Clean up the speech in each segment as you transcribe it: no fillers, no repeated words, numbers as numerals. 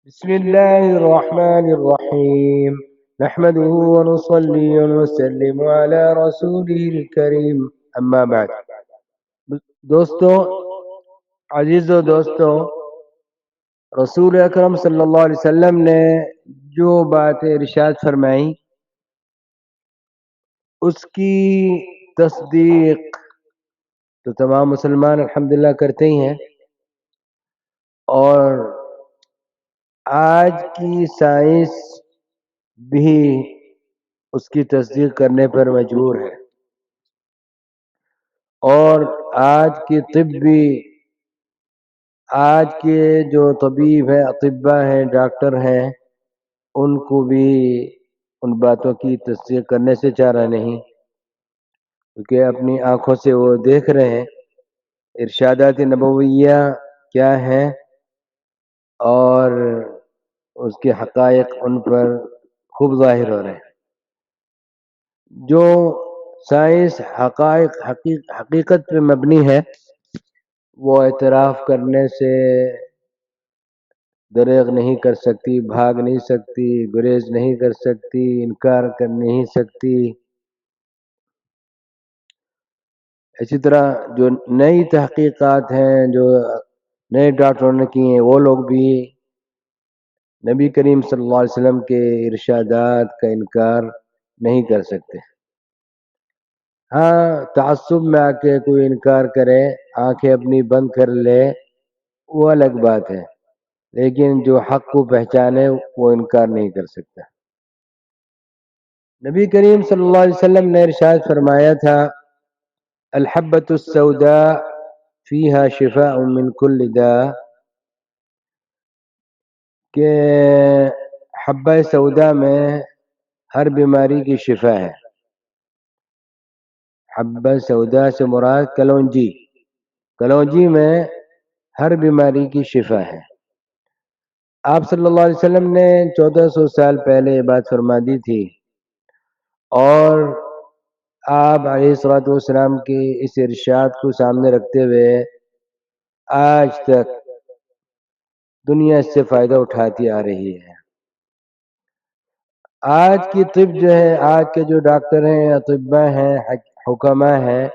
بسم الله الرحمن الرحيم. نحمده ونصلي ونسلم على رسوله الكريم. اما بعد. دوستو، عزیز و دوستو، رسول اکرم صلی اللہ علیہ وسلم نے جو باتیں ارشاد فرمائی اس کی تصدیق تو تمام مسلمان الحمدللہ کرتے ہی ہیں، اور آج کی سائنس بھی اس کی تصدیق کرنے پر مجبور ہے، اور آج کی طب بھی، آج کے جو طبیب ہیں، اطباء ہیں، ڈاکٹر ہیں، ان کو بھی ان باتوں کی تصدیق کرنے سے چارہ نہیں، کیونکہ اپنی آنکھوں سے وہ دیکھ رہے ہیں ارشادات نبویہ کیا ہیں، اور اس کے حقائق ان پر خوب ظاہر ہو رہے ہیں۔ جو سائنس حقیقت پہ مبنی ہے، وہ اعتراف کرنے سے دریغ نہیں کر سکتی، بھاگ نہیں سکتی، گریز نہیں کر سکتی، انکار کر نہیں سکتی۔ اسی طرح جو نئی تحقیقات ہیں، جو نئے ڈاکٹروں نے کی ہیں، وہ لوگ بھی نبی کریم صلی اللہ علیہ وسلم کے ارشادات کا انکار نہیں کر سکتے۔ ہاں، تعصب میں آ کے کوئی انکار کرے، آنکھیں اپنی بند کر لے، وہ الگ بات ہے، لیکن جو حق کو پہچانے وہ انکار نہیں کر سکتا۔ نبی کریم صلی اللہ علیہ وسلم نے ارشاد فرمایا تھا، الحبۃ السوداء فیہا شفاء من کل داء، کہ حبہ سودا میں ہر بیماری کی شفا ہے۔ حبہ سودا سے مراد کلونجی میں ہر بیماری کی شفا ہے۔ آپ صلی اللہ علیہ وسلم نے 1400 سال پہلے یہ بات فرما دی تھی، اور آپ علیہ الصلوۃ والسلام کی اس ارشاد کو سامنے رکھتے ہوئے آج تک دنیا اس سے فائدہ اٹھاتی آ رہی ہے۔ آج کی طب جو ہے، آج کے جو ڈاکٹر ہیں، اطباء ہیں، حکماء ہیں،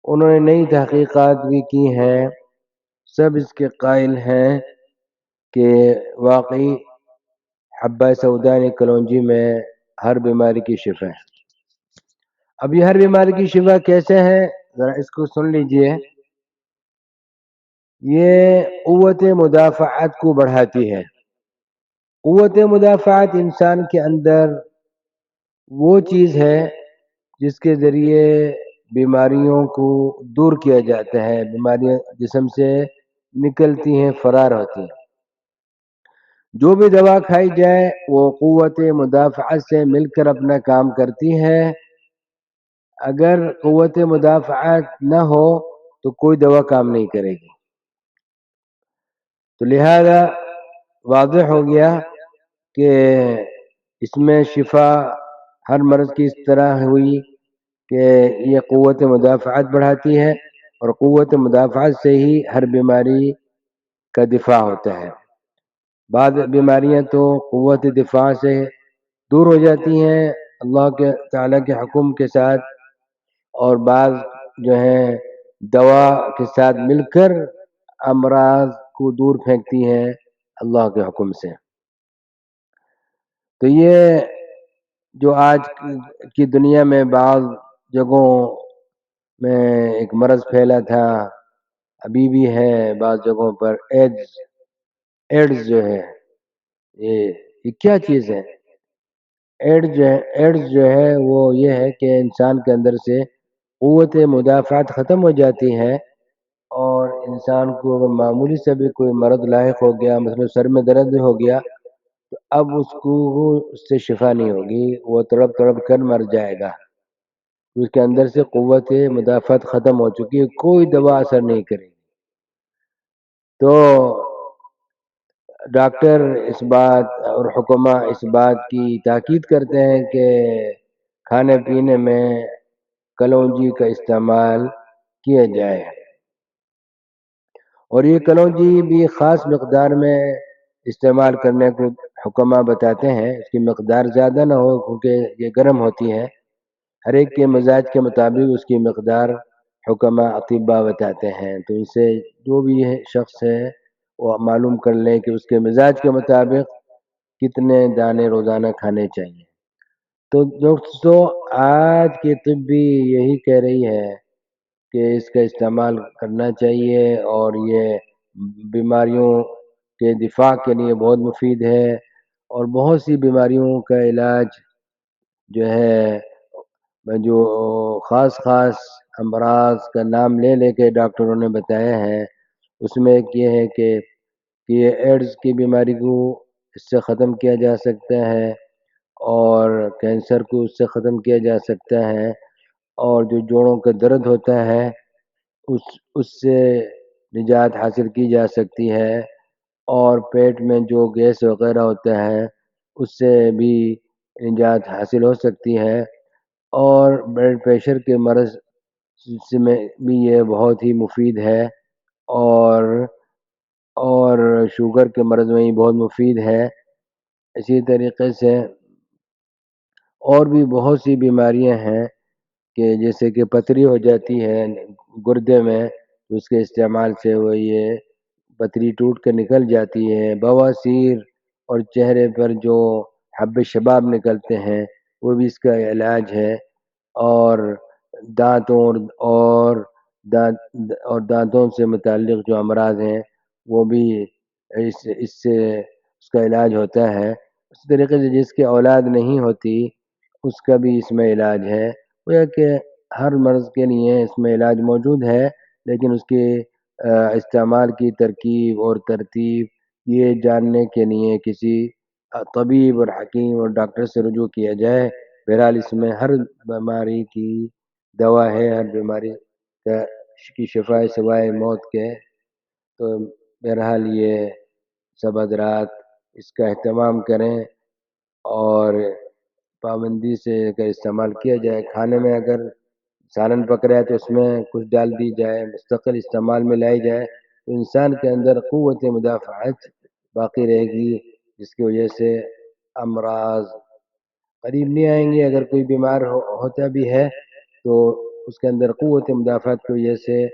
انہوں نے نئی تحقیقات بھی کی ہیں، سب اس کے قائل ہیں کہ واقعی حبہ سودا یعنی کلونجی میں ہر بیماری کی شفا ہے۔ اب یہ ہر بیماری کی شفا کیسے ہے، ذرا اس کو سن لیجئے۔ یہ قوت مدافعت کو بڑھاتی ہے۔ قوت مدافعت انسان کے اندر وہ چیز ہے جس کے ذریعے بیماریوں کو دور کیا جاتا ہے، بیماریاں جسم سے نکلتی ہیں، فرار ہوتی ہیں۔ جو بھی دوا کھائی جائے وہ قوت مدافعت سے مل کر اپنا کام کرتی ہے۔ اگر قوت مدافعت نہ ہو تو کوئی دوا کام نہیں کرے گی۔ تو لہذا واضح ہو گیا کہ اس میں شفا ہر مرض کی اس طرح ہوئی کہ یہ قوت مدافعت بڑھاتی ہے، اور قوت مدافعت سے ہی ہر بیماری کا دفاع ہوتا ہے۔ بعض بیماریاں تو قوت دفاع سے دور ہو جاتی ہیں اللہ کے تعالیٰ کے حکم کے ساتھ، اور بعض جو ہیں دوا کے ساتھ مل کر امراض کو دور پھینکتی ہیں اللہ کے حکم سے۔ تو یہ جو آج کی دنیا میں بعض جگہوں میں ایک مرض پھیلا تھا، ابھی بھی ہے بعض جگہوں پر، ایڈز جو ہے، یہ کیا چیز ہے؟ ایڈز جو ہے وہ یہ ہے کہ انسان کے اندر سے قوت مدافعت ختم ہو جاتی ہے، اور انسان کو اگر معمولی سے بھی کوئی مرض لاحق ہو گیا، مثلا سر میں درد ہو گیا، تو اب اس سے شفا نہیں ہوگی، وہ تڑپ تڑپ کر مر جائے گا۔ اس کے اندر سے قوت مدافعت ختم ہو چکی ہے، کوئی دوا اثر نہیں کرے گی۔ تو ڈاکٹر اس بات اور حکماء اس بات کی تاکید کرتے ہیں کہ کھانے پینے میں کلونجی کا استعمال کیا جائے، اور یہ کلونجی بھی خاص مقدار میں استعمال کرنے کو حکماء بتاتے ہیں، اس کی مقدار زیادہ نہ ہو کیونکہ یہ گرم ہوتی ہے، ہر ایک کے مزاج کے مطابق اس کی مقدار حکماء اطباء بتاتے ہیں، تو اسے جو بھی شخص ہے وہ معلوم کر لے کہ اس کے مزاج کے مطابق کتنے دانے روزانہ کھانے چاہیے۔ تو دوستو، آج کی طب بھی یہی کہہ رہی ہے کہ اس کا استعمال کرنا چاہیے، اور یہ بیماریوں کے دفاع کے لیے بہت مفید ہے، اور بہت سی بیماریوں کا علاج جو ہے، جو خاص خاص امراض کا نام لے لے کے ڈاکٹروں نے بتایا ہے، اس میں ایک یہ ہے کہ یہ ایڈز کی بیماری کو اس سے ختم کیا جا سکتا ہے، اور کینسر کو اس سے ختم کیا جا سکتا ہے، اور جو جوڑوں کا درد ہوتا ہے اس سے نجات حاصل کی جا سکتی ہے، اور پیٹ میں جو گیس وغیرہ ہوتا ہے اس سے بھی نجات حاصل ہو سکتی ہے، اور بلڈ پریشر کے مرض میں بھی یہ بہت ہی مفید ہے، اور شوگر کے مرض میں بھی بہت مفید ہے۔ اسی طریقے سے اور بھی بہت سی بیماریاں ہیں کہ جیسے کہ پتھری ہو جاتی ہے گردے میں، اس کے استعمال سے وہ یہ پتھری ٹوٹ کر نکل جاتی ہے۔ بواسیر اور چہرے پر جو حب شباب نکلتے ہیں وہ بھی اس کا علاج ہے، اور دانتوں اور دانتوں سے متعلق جو امراض ہیں وہ بھی اس کا علاج ہوتا ہے۔ اس طریقے سے جس کی اولاد نہیں ہوتی اس کا بھی اس میں علاج ہے، وہ کہ ہر مرض کے لیے اس میں علاج موجود ہے، لیکن اس کے استعمال کی ترکیب اور ترتیب یہ جاننے کے لیے کسی طبیب اور حکیم اور ڈاکٹر سے رجوع کیا جائے۔ بہرحال اس میں ہر بیماری کی دوا ہے، ہر بیماری کی شفا سوائے موت کے، تو بہرحال یہ سب حضرات اس کا اہتمام کریں، اور پابندی سے اگر استعمال کیا جائے۔ کھانے میں اگر سالن پک رہا ہے تو اس میں کچھ ڈال دی جائے، مستقل استعمال میں لائی جائے تو انسان کے اندر قوت مدافعت باقی رہے گی، جس کی وجہ سے امراض قریب نہیں آئیں گے۔ اگر کوئی بیمار ہوتا بھی ہے تو اس کے اندر قوت مدافعت کی وجہ سے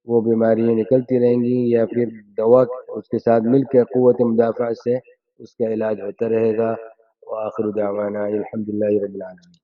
وہ بیماریاں نکلتی رہیں گی، یا پھر دوا اس کے ساتھ مل کے قوت مدافعت سے اس کا علاج ہوتا رہے گا۔ وآخر دعوانا الحمدللہ رب العالمین۔